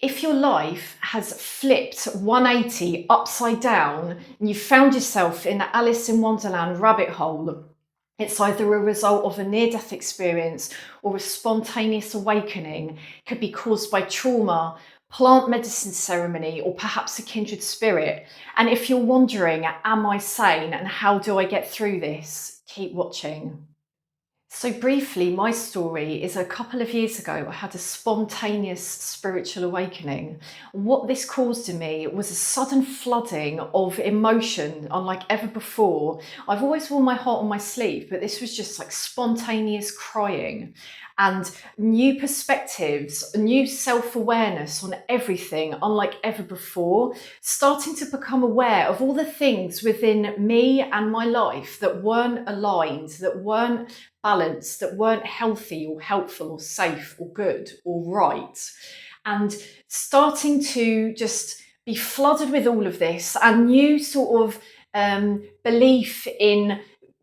If your life has flipped 180 upside down and you found yourself in the Alice in Wonderland rabbit hole, it's either a result of a near-death experience or a spontaneous awakening. It could be caused by trauma, plant medicine ceremony, or perhaps a kindred spirit. And if you're wondering, am I sane and how do I get through this? Keep watching. So briefly, my story is a couple of years ago, I had a spontaneous spiritual awakening. What this caused in me was a sudden flooding of emotion unlike ever before. I've always worn my heart on my sleeve, but this was just like spontaneous crying and new perspectives, new self-awareness on everything unlike ever before, starting to become aware of all the things within me and my life that weren't aligned, that weren't balanced, that weren't healthy or helpful or safe or good or right. And starting to just be flooded with all of this and new sort of belief in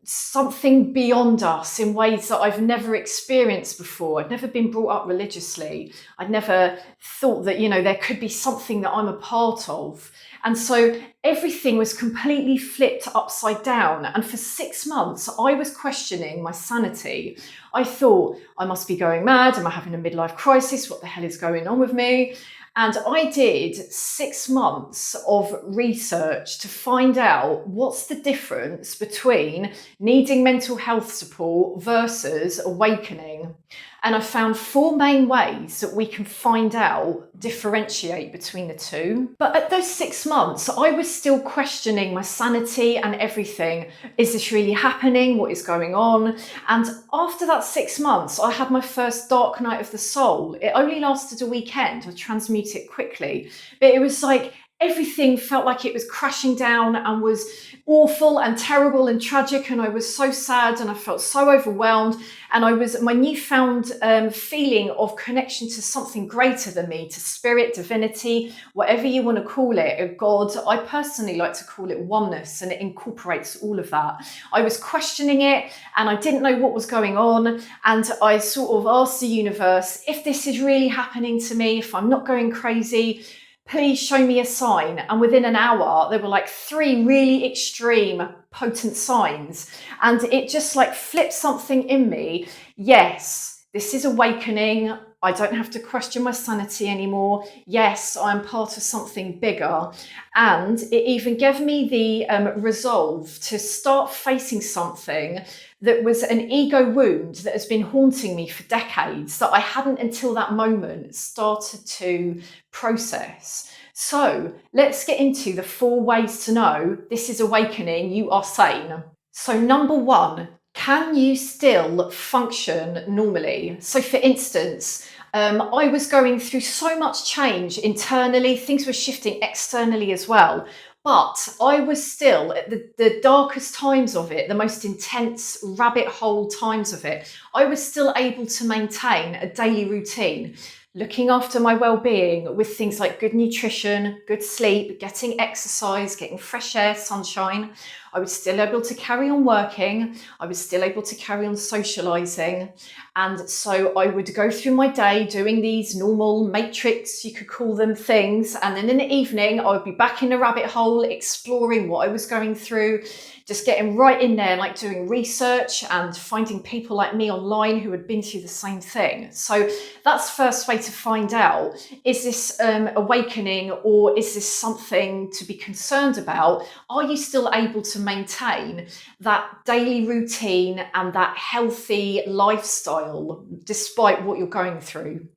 something beyond us in ways that I've never experienced before. I'd never been brought up religiously. I'd never thought that, there could be something that I'm a part of. And so everything was completely flipped upside down. And for 6 months, I was questioning my sanity. I thought, I must be going mad. Am I having a midlife crisis? What the hell is going on with me? And I did 6 months of research to find out what's the difference between needing mental health support versus awakening. And I found 4 main ways that we can find out, differentiate between the two. But at those 6 months, I was still questioning my sanity and everything. Is this really happening? What is going on? And after that 6 months, I had my first dark night of the soul. It only lasted a weekend. I transmuted it quickly. But it was like everything felt like it was crashing down and was awful and terrible and tragic, and I was so sad and I felt so overwhelmed, and my newfound feeling of connection to something greater than me, to spirit, divinity, whatever you want to call it, a God. I personally like to call it oneness, and it incorporates all of that. I was questioning it and I didn't know what was going on, and I sort of asked the universe, if this is really happening to me, if I'm not going crazy, please show me a sign. And within an hour, there were like 3 really extreme, potent signs. And it just like flipped something in me. Yes, this is awakening. I don't have to question my sanity anymore. Yes, I'm part of something bigger. And it even gave me the resolve to start facing something that was an ego wound that has been haunting me for decades that I hadn't until that moment started to process. So let's get into the 4 ways to know this is awakening, you are sane. So number 1, can you still function normally? So for instance, I was going through so much change internally, things were shifting externally as well. But I was still at the darkest times of it, the most intense rabbit hole times of it, I was still able to maintain a daily routine, looking after my well-being with things like good nutrition, good sleep, getting exercise, getting fresh air, sunshine. I was still able to carry on working. I was still able to carry on socializing. And so I would go through my day doing these normal matrix, you could call them, things. And then in the evening, I would be back in the rabbit hole, exploring what I was going through, just getting right in there, like doing research and finding people like me online who had been through the same thing. So that's the first way to find out, is this awakening, or is this something to be concerned about? Are you still able to maintain that daily routine and that healthy lifestyle despite what you're going through?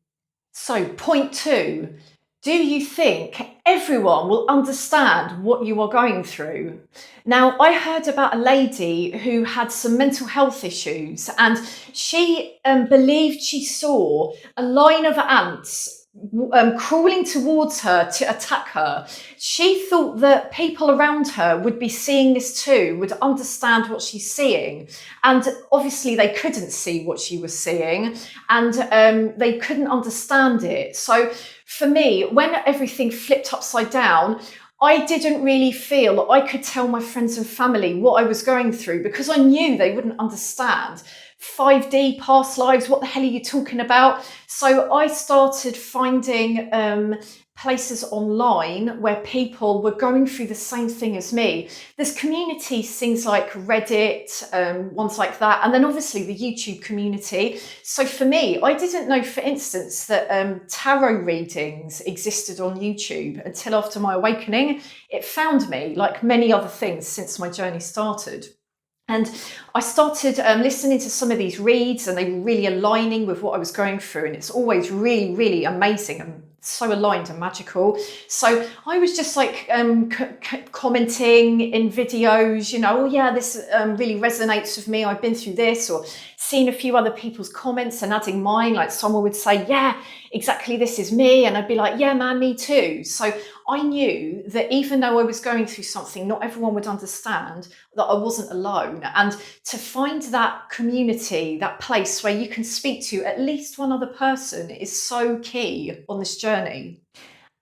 So point 2, do you think everyone will understand what you are going through? Now, I heard about a lady who had some mental health issues, and she believed she saw a line of ants crawling towards her to attack her. She thought that people around her would be seeing this too, would understand what she's seeing. And obviously they couldn't see what she was seeing, and they couldn't understand it. So for me, when everything flipped upside down, I didn't really feel I could tell my friends and family what I was going through because I knew they wouldn't understand. 5D, past lives, what the hell are you talking about? So I started finding places online where people were going through the same thing as me. There's communities, things like Reddit, ones like that, and then obviously the YouTube community. So for me, I didn't know, for instance, that tarot readings existed on YouTube until after my awakening. It found me, like many other things since my journey started. And I started listening to some of these reads, and they were really aligning with what I was going through. And it's always really, really amazing and so aligned and magical. So I was just like commenting in videos, you know, oh yeah, this really resonates with me. I've been through this, or seen a few other people's comments and adding mine. Like someone would say, yeah, exactly, this is me. And I'd be like, yeah, man, me too. So I knew that even though I was going through something, not everyone would understand, that I wasn't alone. And to find that community, that place where you can speak to at least one other person, is so key on this journey.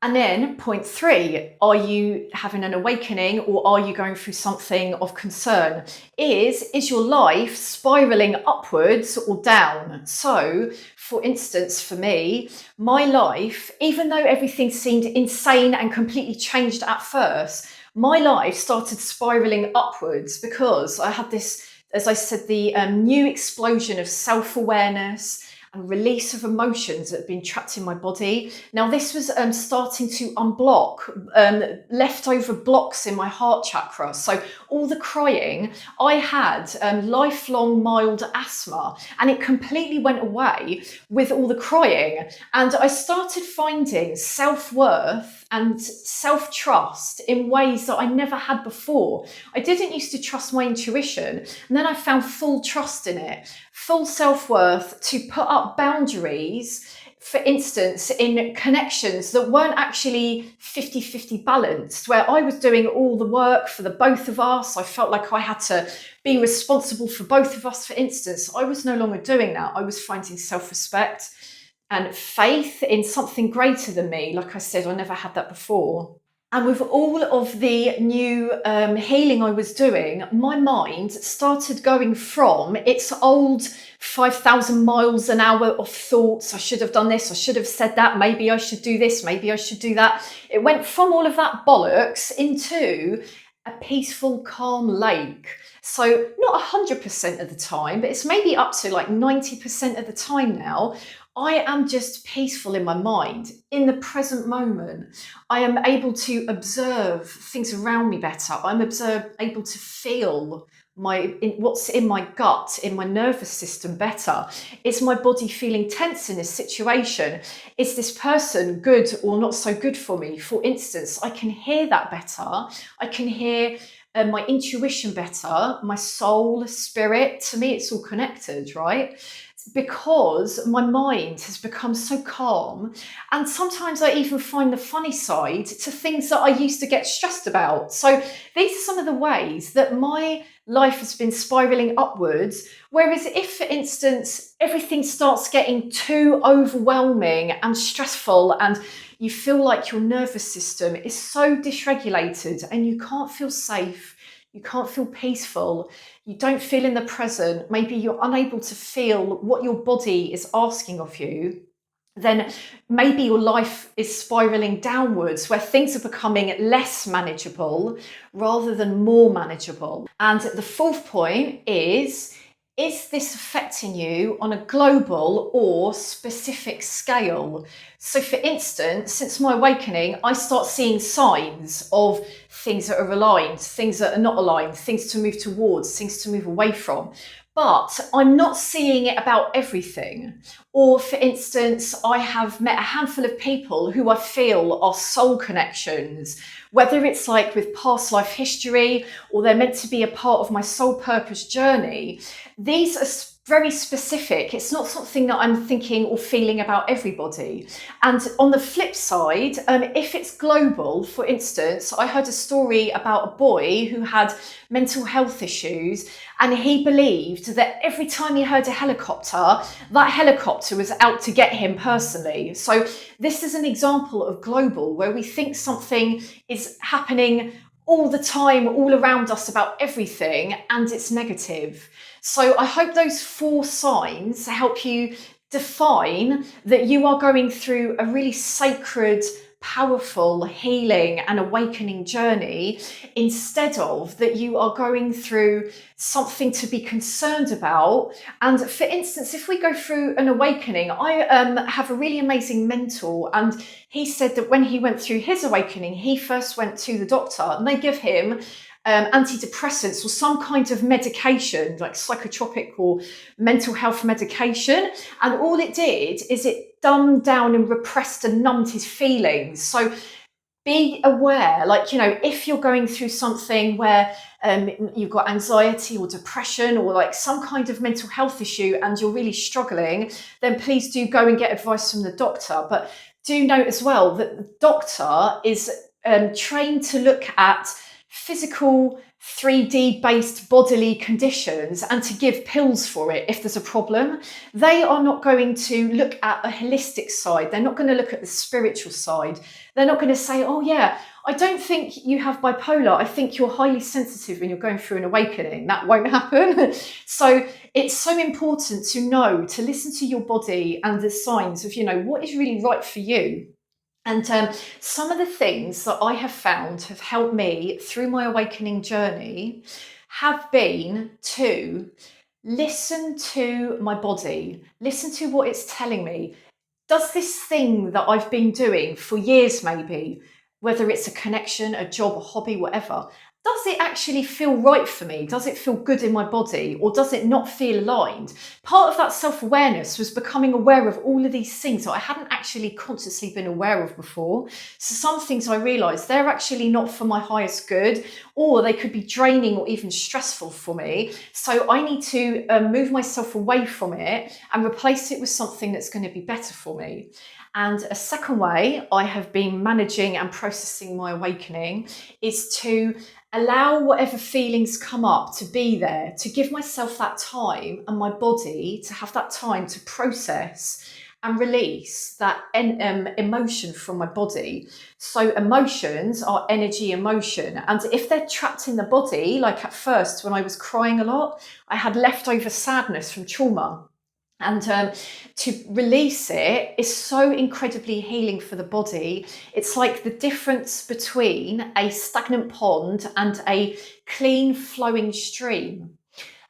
And then point 3, are you having an awakening, or are you going through something of concern? Is your life spiraling upwards or down? So, for instance, for me, my life, even though everything seemed insane and completely changed at first, my life started spiraling upwards because I had this, as I said, the new explosion of self-awareness and release of emotions that had been trapped in my body. Now, this was starting to unblock leftover blocks in my heart chakra. So all the crying, I had lifelong mild asthma, and it completely went away with all the crying. And I started finding self-worth and self-trust in ways that I never had before. I didn't used to trust my intuition, and then I found full trust in it, full self-worth to put up boundaries, for instance, in connections that weren't actually 50-50 balanced, where I was doing all the work for the both of us. I felt like I had to be responsible for both of us, for instance. I was no longer doing that. I was finding self-respect and faith in something greater than me. Like I said, I never had that before. And with all of the new healing I was doing, my mind started going from its old 5,000 miles an hour of thoughts. I should have done this, I should have said that, maybe I should do this, maybe I should do that. It went from all of that bollocks into a peaceful, calm lake. So not 100% of the time, but it's maybe up to like 90% of the time now, I am just peaceful in my mind, in the present moment. I am able to observe things around me better. I'm able to feel what's in my gut, in my nervous system better. Is my body feeling tense in this situation? Is this person good or not so good for me? For instance, I can hear that better. I can hear my intuition better, my soul, spirit. To me, it's all connected, right? Because my mind has become so calm. And sometimes I even find the funny side to things that I used to get stressed about. So these are some of the ways that my life has been spiraling upwards. Whereas if, for instance, everything starts getting too overwhelming and stressful, and you feel like your nervous system is so dysregulated and you can't feel safe, you can't feel peaceful, you don't feel in the present, maybe you're unable to feel what your body is asking of you, then maybe your life is spiraling downwards, where things are becoming less manageable rather than more manageable. And the fourth point is this affecting you on a global or specific scale? So for instance, since my awakening, I start seeing signs of things that are aligned, things that are not aligned, things to move towards, things to move away from. But I'm not seeing it about everything. Or for instance, I have met a handful of people who I feel are soul connections, whether it's like with past life history or they're meant to be a part of my soul purpose journey. These are very specific. It's not something that I'm thinking or feeling about everybody. And on the flip side, if it's global, for instance, I heard a story about a boy who had mental health issues, and he believed that every time he heard a helicopter, that helicopter was out to get him personally. So this is an example of global, where we think something is happening all the time, all around us about everything, and it's negative. So I hope those 4 signs help you define that you are going through a really sacred, powerful healing and awakening journey, instead of that you are going through something to be concerned about. And for instance, if we go through an awakening, I have a really amazing mentor, and he said that when he went through his awakening, he first went to the doctor and they give him antidepressants or some kind of medication, like psychotropic or mental health medication. And all it did is it dumbed down and repressed and numbed his feelings. So be aware, like, if you're going through something where you've got anxiety or depression or like some kind of mental health issue and you're really struggling, then please do go and get advice from the doctor. But do note as well that the doctor is trained to look at physical 3D based bodily conditions and to give pills for it if there's a problem. They are not going to look at a holistic side. They're not going to look at the spiritual side. They're not going to say, oh yeah, I don't think you have bipolar. I think you're highly sensitive when you're going through an awakening. That won't happen. So it's so important to know, to listen to your body and the signs of, what is really right for you. And some of the things that I have found have helped me through my awakening journey have been to listen to my body, listen to what it's telling me. Does this thing that I've been doing for years, maybe, whether it's a connection, a job, a hobby, whatever, does it actually feel right for me? Does it feel good in my body, or does it not feel aligned? Part of that self-awareness was becoming aware of all of these things that I hadn't actually consciously been aware of before. So some things I realised they're actually not for my highest good, or they could be draining or even stressful for me. So I need to move myself away from it and replace it with something that's going to be better for me. And a second way I have been managing and processing my awakening is to allow whatever feelings come up to be there, to give myself that time and my body to have that time to process and release that emotion from my body. So emotions are energy emotion. And if they're trapped in the body, like at first when I was crying a lot, I had leftover sadness from trauma. And to release it is so incredibly healing for the body. It's like the difference between a stagnant pond and a clean flowing stream.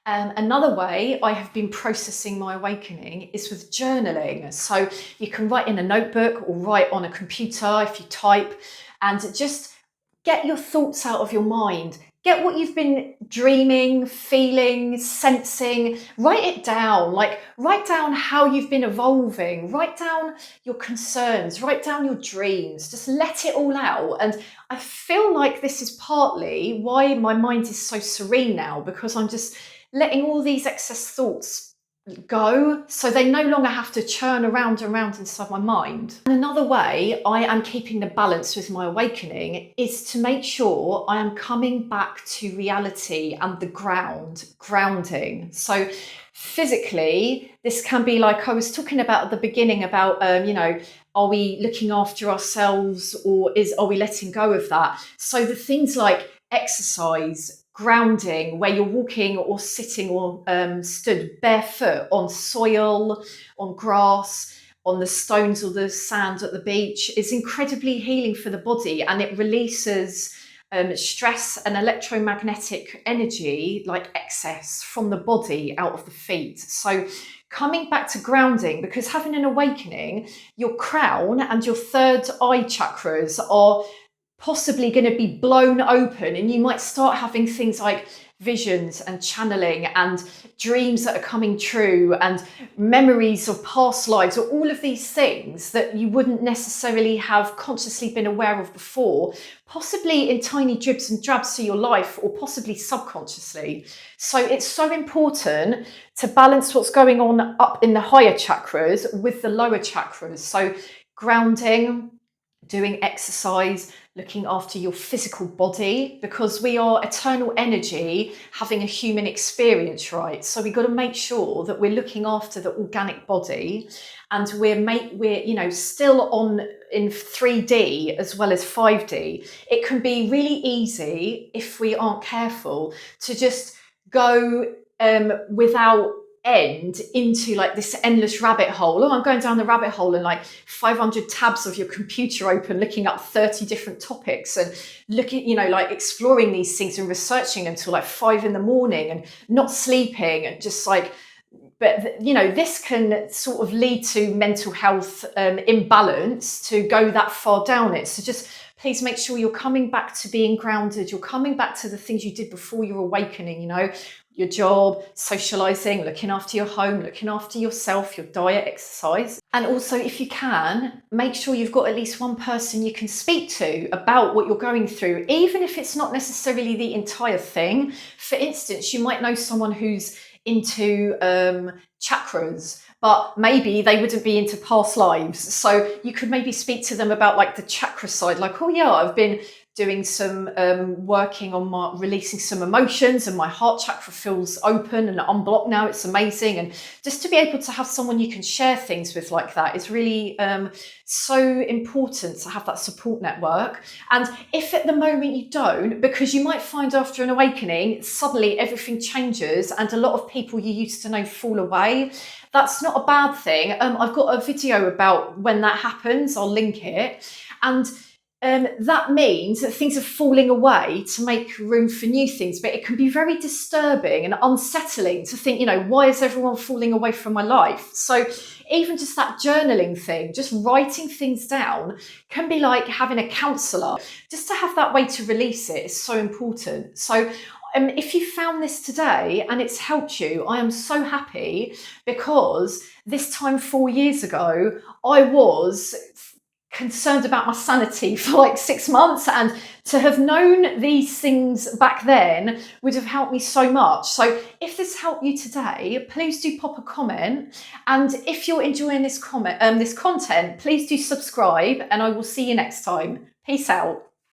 Another way I have been processing my awakening is with journaling. So you can write in a notebook or write on a computer if you type, and just get your thoughts out of your mind. Get what you've been dreaming, feeling, sensing, write it down. Like, write down how you've been evolving, write down your concerns, write down your dreams, just let it all out. And I feel like this is partly why my mind is so serene now, because I'm just letting all these excess thoughts go, so they no longer have to churn around and around inside my mind. And another way I am keeping the balance with my awakening is to make sure I am coming back to reality and the grounding. So physically, this can be like I was talking about at the beginning about, are we looking after ourselves, or are we letting go of that? So the things like exercise, grounding, where you're walking or sitting or stood barefoot on soil, on grass, on the stones or the sand at the beach, is incredibly healing for the body, and it releases stress and electromagnetic energy, like excess, from the body out of the feet. So coming back to grounding, because having an awakening, your crown and your third eye chakras are possibly going to be blown open, and you might start having things like visions and channeling and dreams that are coming true and memories of past lives, or all of these things that you wouldn't necessarily have consciously been aware of before, possibly in tiny dribs and drabs to your life, or possibly subconsciously. So it's so important to balance what's going on up in the higher chakras with the lower chakras. So grounding, doing exercise, looking after your physical body, because we are eternal energy having a human experience, right? So we got to make sure that we're looking after the organic body, and we're still on in 3D as well as 5D. It can be really easy, if we aren't careful, to just go without end into like this endless rabbit hole. Oh, I'm going down the rabbit hole, and like 500 tabs of your computer open, looking up 30 different topics and looking, like exploring these things and researching until like 5 in the morning and not sleeping, and just like, but this can sort of lead to mental health imbalance to go that far down it. So just please make sure you're coming back to being grounded. You're coming back to the things you did before your awakening, your job, socializing, looking after your home, looking after yourself, your diet, exercise. And also, if you can, make sure you've got at least one person you can speak to about what you're going through, even if it's not necessarily the entire thing. For instance, you might know someone who's into chakras, but maybe they wouldn't be into past lives. So you could maybe speak to them about like the chakra side, like, oh yeah, I've been doing some working on releasing some emotions, and my heart chakra feels open and unblocked now. It's amazing. And just to be able to have someone you can share things with like that is really so important, to have that support network. And if at the moment you don't, because you might find after an awakening, suddenly everything changes and a lot of people you used to know fall away. That's not a bad thing. I've got a video about when that happens. I'll link it. And that means that things are falling away to make room for new things. But it can be very disturbing and unsettling to think, why is everyone falling away from my life? So even just that journaling thing, just writing things down, can be like having a counsellor. Just to have that way to release it is so important. So if you found this today and it's helped you, I am so happy, because this time 4 years ago, I was concerned about my sanity for like 6 months, and to have known these things back then would have helped me so much. So if this helped you today, please do pop a comment, and if you're enjoying this content, please do subscribe, and I will see you next time. Peace out.